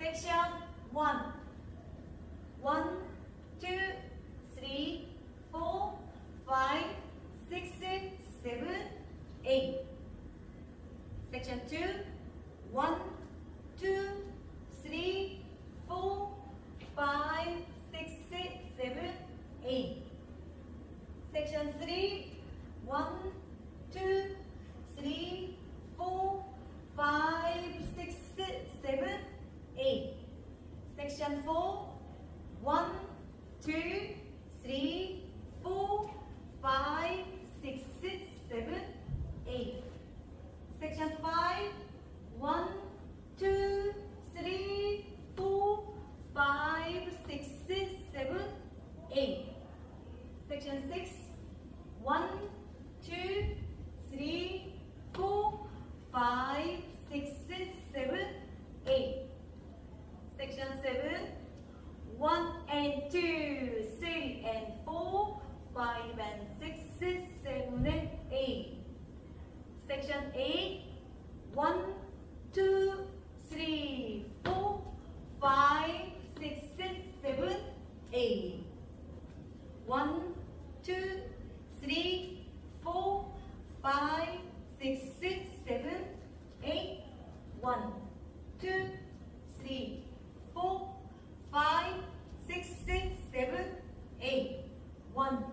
Section 1. 1, 2, 3, 4, 5, 6, 7, 8. Section 2. 1, 2, 3, 4, 5, 6, 7, 8. Section 3. 1, 2, 3, 4, 5, 6, 7, 8. Section 4. 1, 2, 3, 4, 5, 6, 7, 8. Section 5. 1, 2, 3, 4, 5, 6, 7, 8. Section 6. 1, 2, 3, 4, 5, 6, 7, 8. Section 7. 1 and 2, 3 and 4, 5 and 6, 7 and 8. Section 8. 1, 2, 3, 4, 5, 6, 7, 8. 1, 2, 3, 4, 5, 6, 7, 8. 1, 2, 3, 4, 5, 6, 7, 8. 1,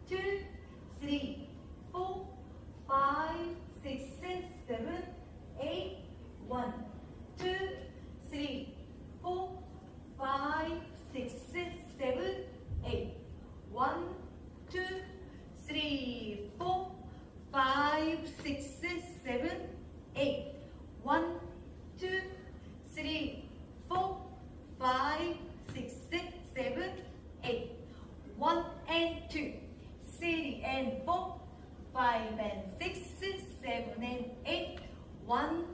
2, 3, 4, 5, 6, 7, 8. 1, 2, 3, 4, 5, 6, 7, 8. 1, 2, 3, 4, 5, 6, 7, 8. 1, 2, 3, 4, 5, 6, 7, 8. 1 and 2, 3 and 4, 5 and 6, 7 and 8. 1,